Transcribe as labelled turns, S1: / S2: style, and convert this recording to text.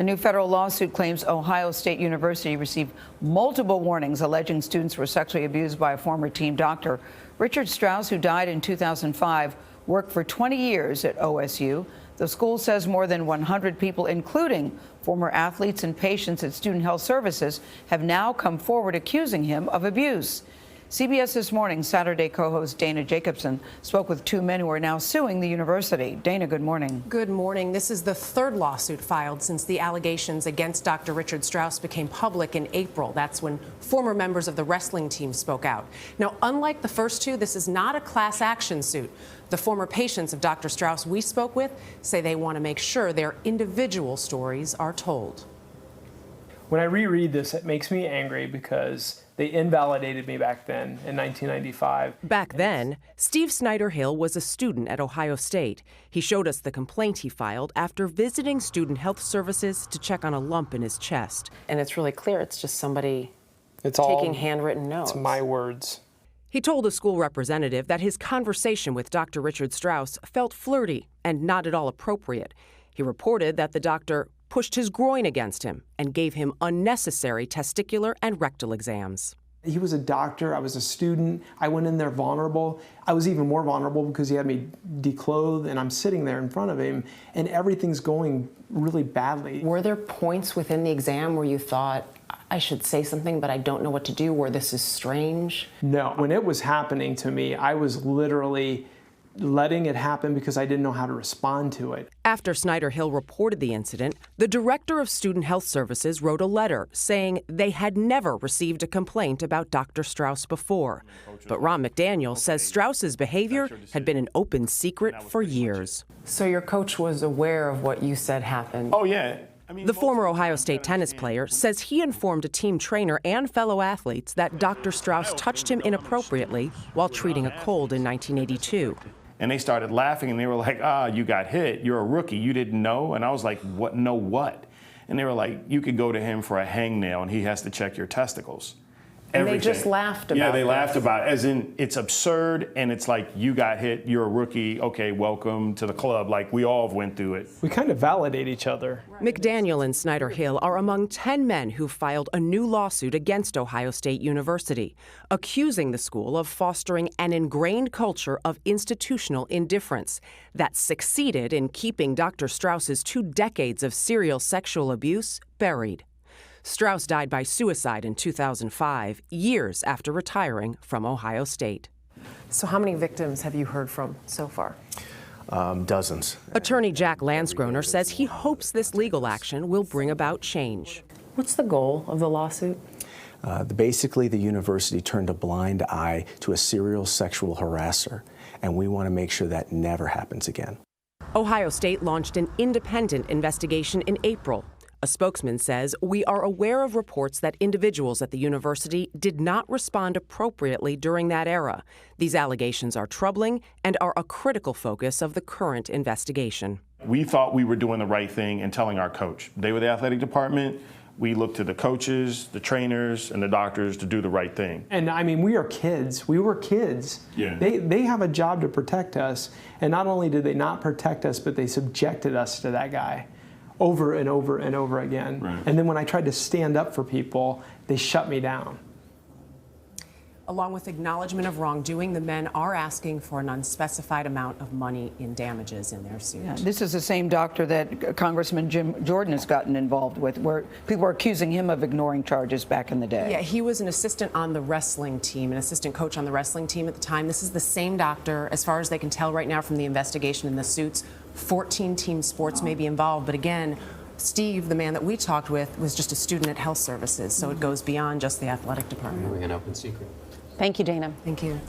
S1: A new federal lawsuit claims Ohio State University received multiple warnings alleging students were sexually abused by a former team doctor. Richard Strauss, who died in 2005, worked for 20 years at OSU. The school says more than 100 people, including former athletes and patients at Student Health Services, have now come forward accusing him of abuse. CBS This Morning Saturday co-host Dana Jacobson spoke with two men who are now suing the university. Dana, good morning.
S2: Good morning. This is the third lawsuit filed since the allegations against Dr. Richard Strauss became public in April. That's when former members of the wrestling team spoke out. Now, unlike the first two, this is not a class action suit. The former patients of Dr. Strauss we spoke with say they want to make sure their individual stories are told.
S3: When I reread this, it makes me angry because they invalidated me back then in 1995.
S4: Back then, Steve Snyder-Hill was a student at Ohio State. He showed us the complaint he filed after visiting Student Health Services to check on a lump in his chest.
S5: And it's really clear it's just somebody taking handwritten notes.
S3: It's my words.
S4: He told a school representative that his conversation with Dr. Richard Strauss felt flirty and not at all appropriate. He reported that the doctor pushed his groin against him and gave him unnecessary testicular and rectal exams.
S3: He was a doctor, I was a student, I went in there vulnerable. I was even more vulnerable because he had me declothed and I'm sitting there in front of him and everything's going really badly.
S5: Were there points within the exam where you thought, I should say something, but I don't know what to do, where this is strange?
S3: No, when it was happening to me, I was literally letting it happen because I didn't know how to respond to it.
S4: After Snyder-Hill reported the incident, the director of Student Health Services wrote a letter saying they had never received a complaint about Dr. Strauss before. But Ron McDaniel says Strauss's behavior had been an open secret for years.
S5: So your coach was aware of what you said happened?
S6: Oh, yeah.
S4: The former Ohio State tennis player says he informed a team trainer and fellow athletes that Dr. Strauss touched him inappropriately while treating a cold in 1982.
S6: And they started laughing and they were like, you got hit. You're a rookie. You didn't know? And I was like, what? Know what? And they were like, you could go to him for a hangnail and he has to check your testicles.
S5: And they just laughed about it.
S6: Yeah, they laughed about it, as in it's absurd and it's like, you got hit, you're a rookie, okay, welcome to the club. Like, we all went through it.
S3: We kind of validate each other.
S4: McDaniel and Snyder-Hill are among 10 men who filed a new lawsuit against Ohio State University, accusing the school of fostering an ingrained culture of institutional indifference that succeeded in keeping Dr. Strauss's 2 decades of serial sexual abuse buried. Strauss died by suicide in 2005, years after retiring from Ohio State.
S2: So how many victims have you heard from so far?
S7: Dozens.
S4: Attorney Jack Lansgroner says he hopes this legal action will bring about change.
S5: What's the goal of the lawsuit?
S7: Basically, the university turned a blind eye to a serial sexual harasser, and we want to make sure that never happens again.
S4: Ohio State launched an independent investigation in April. A spokesman says, we are aware of reports that individuals at the university did not respond appropriately during that era. These allegations are troubling and are a critical focus of the current investigation.
S6: We thought we were doing the right thing and telling our coach. They were the athletic department. We looked to the coaches, the trainers, and the doctors to do the right thing.
S3: And I mean, we are kids. We were kids.
S6: Yeah.
S3: They have a job to protect us. And not only did they not protect us, but they subjected us to that guy over and over and over again.
S6: Right.
S3: And then when I tried to stand up for people, they shut me down.
S2: Along with acknowledgement of wrongdoing, the men are asking for an unspecified amount of money in damages in their suit.
S1: Yeah, this is the same doctor that Congressman Jim Jordan has gotten involved with, where people were accusing him of ignoring charges back in the day.
S2: Yeah, he was an assistant on the wrestling team, an assistant coach on the wrestling team at the time. This is the same doctor, as far as they can tell right now from the investigation and the suits. 14 team sports may be involved, but again, Steve, the man that we talked with, was just a student at Health Services, so it goes beyond just the athletic department.
S8: An open secret.
S5: Thank you, Dana.
S2: Thank you.